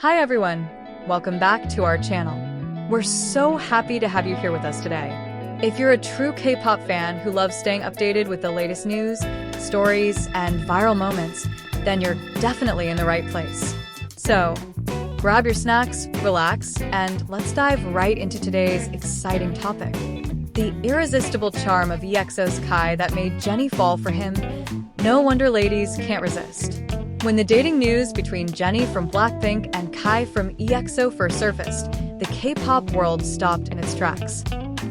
Hi everyone, welcome back to our channel. We're so happy to have you here with us today. If you're a true K-pop fan who loves staying updated with the latest news, stories, and viral moments, then you're definitely in the right place. So, grab your snacks, relax, and let's dive right into today's exciting topic. The irresistible charm of EXO's Kai that made Jennie fall for him. No wonder ladies can't resist. When the dating news between Jennie from BLACKPINK and Kai from EXO first surfaced, the K-pop world stopped in its tracks.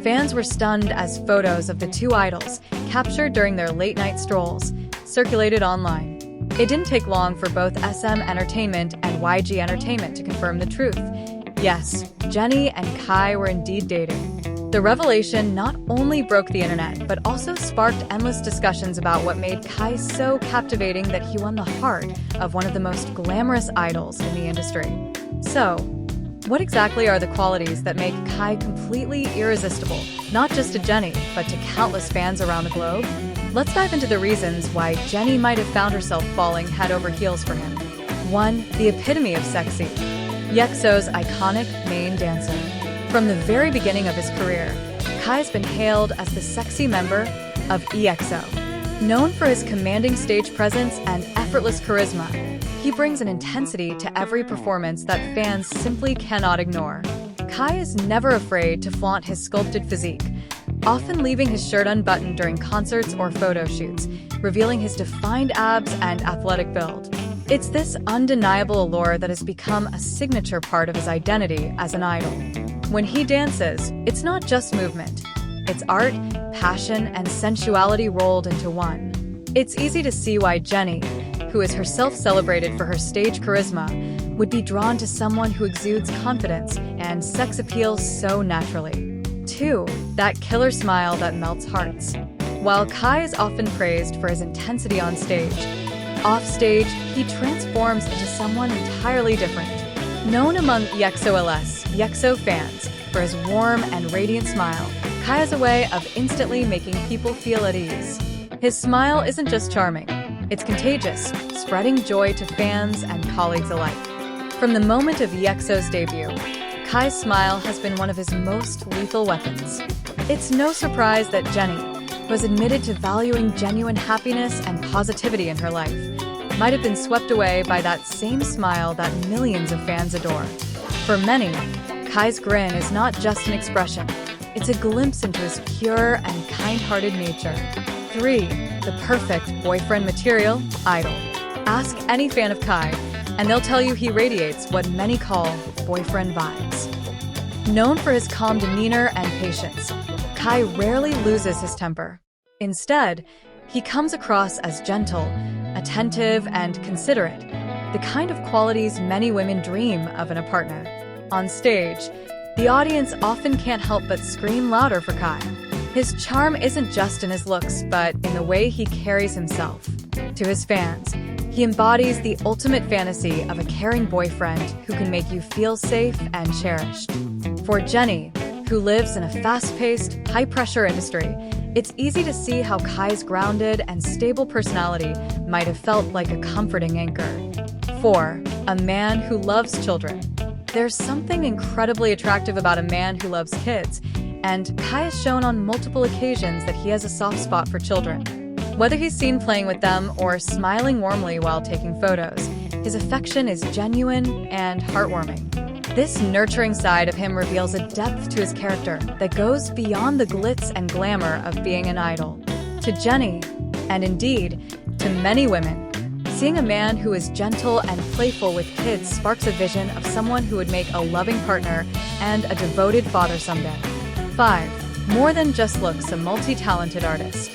Fans were stunned as photos of the two idols, captured during their late-night strolls, circulated online. It didn't take long for both SM Entertainment and YG Entertainment to confirm the truth. Yes, Jennie and Kai were indeed dating. The revelation not only broke the internet, but also sparked endless discussions about what made Kai so captivating that he won the heart of one of the most glamorous idols in the industry. So, what exactly are the qualities that make Kai completely irresistible, not just to Jennie, but to countless fans around the globe? Let's dive into the reasons why Jennie might have found herself falling head over heels for him. 1. The epitome of sexy. EXO's iconic main dancer. From the very beginning of his career, Kai's been hailed as the sexy member of EXO. Known for his commanding stage presence and effortless charisma, he brings an intensity to every performance that fans simply cannot ignore. Kai is never afraid to flaunt his sculpted physique, often leaving his shirt unbuttoned during concerts or photo shoots, revealing his defined abs and athletic build. It's this undeniable allure that has become a signature part of his identity as an idol. When he dances, it's not just movement. It's art, passion, and sensuality rolled into one. It's easy to see why Jennie, who is herself celebrated for her stage charisma, would be drawn to someone who exudes confidence and sex appeal so naturally. 2. That killer smile that melts hearts. While Kai is often praised for his intensity on stage, off-stage, he transforms into someone entirely different. Known among EXO fans for his warm and radiant smile, Kai has a way of instantly making people feel at ease. His smile isn't just charming, it's contagious, spreading joy to fans and colleagues alike. From the moment of EXO's debut, Kai's smile has been one of his most lethal weapons. It's no surprise that Jennie, who has admitted to valuing genuine happiness and positivity in her life, might have been swept away by that same smile that millions of fans adore. For many, Kai's grin is not just an expression, it's a glimpse into his pure and kind-hearted nature. 3. The perfect boyfriend material, idol. Ask any fan of Kai, and they'll tell you he radiates what many call boyfriend vibes. Known for his calm demeanor and patience, Kai rarely loses his temper. Instead, he comes across as gentle, attentive, and considerate, the kind of qualities many women dream of in a partner. On stage, the audience often can't help but scream louder for Kai. His charm isn't just in his looks, but in the way he carries himself. To his fans, he embodies the ultimate fantasy of a caring boyfriend who can make you feel safe and cherished. For Jennie, who lives in a fast-paced, high-pressure industry, it's easy to see how Kai's grounded and stable personality might have felt like a comforting anchor. 4. A man who loves children. There's something incredibly attractive about a man who loves kids, and Kai has shown on multiple occasions that he has a soft spot for children. Whether he's seen playing with them or smiling warmly while taking photos, his affection is genuine and heartwarming. This nurturing side of him reveals a depth to his character that goes beyond the glitz and glamour of being an idol. To Jennie, and indeed, to many women, seeing a man who is gentle and playful with kids sparks a vision of someone who would make a loving partner and a devoted father someday. 5. More than just looks, a multi-talented artist.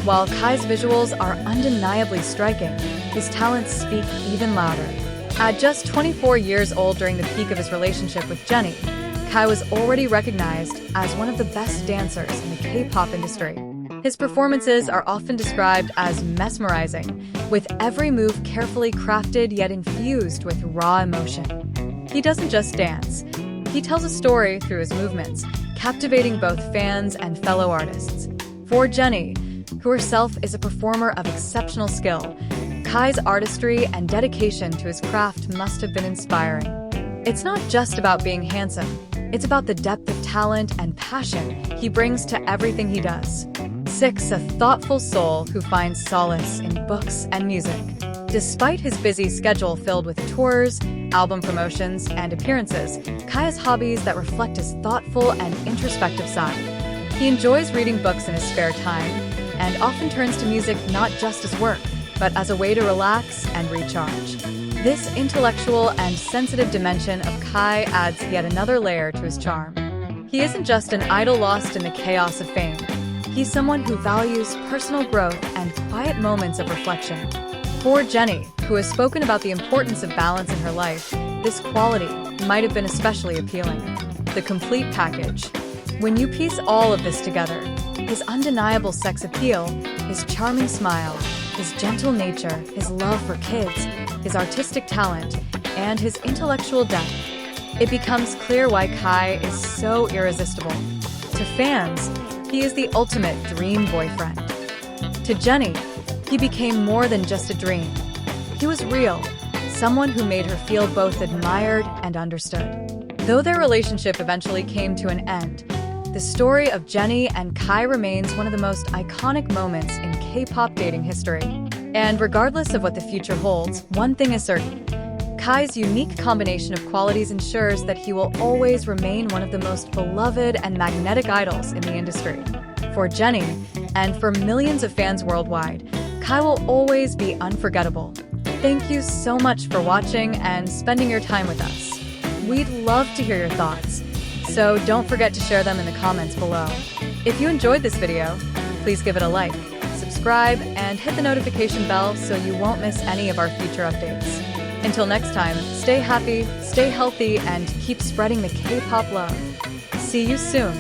While Kai's visuals are undeniably striking, his talents speak even louder. At just 24 years old during the peak of his relationship with Jennie, Kai was already recognized as one of the best dancers in the K-pop industry. His performances are often described as mesmerizing, with every move carefully crafted yet infused with raw emotion. He doesn't just dance, he tells a story through his movements, captivating both fans and fellow artists. For Jennie, who herself is a performer of exceptional skill, Kai's artistry and dedication to his craft must have been inspiring. It's not just about being handsome. It's about the depth of talent and passion he brings to everything he does. 6. A thoughtful soul who finds solace in books and music. Despite his busy schedule filled with tours, album promotions, and appearances, Kai has hobbies that reflect his thoughtful and introspective side. He enjoys reading books in his spare time and often turns to music not just as work, but as a way to relax and recharge. This intellectual and sensitive dimension of Kai adds yet another layer to his charm. He isn't just an idol lost in the chaos of fame. He's someone who values personal growth and quiet moments of reflection. For Jennie, who has spoken about the importance of balance in her life, this quality might have been especially appealing. The complete package. When you piece all of this together, his undeniable sex appeal, his charming smile, his gentle nature, his love for kids, his artistic talent, and his intellectual depth, it becomes clear why Kai is so irresistible. To fans, he is the ultimate dream boyfriend. To Jennie, he became more than just a dream. He was real, someone who made her feel both admired and understood. Though their relationship eventually came to an end, the story of Jennie and Kai remains one of the most iconic moments in K-pop dating history. And regardless of what the future holds, one thing is certain. Kai's unique combination of qualities ensures that he will always remain one of the most beloved and magnetic idols in the industry. For Jennie, and for millions of fans worldwide, Kai will always be unforgettable. Thank you so much for watching and spending your time with us. We'd love to hear your thoughts, so don't forget to share them in the comments below. If you enjoyed this video, please give it a like, subscribe, and hit the notification bell so you won't miss any of our future updates. Until next time, stay happy, stay healthy, and keep spreading the K-pop love. See you soon!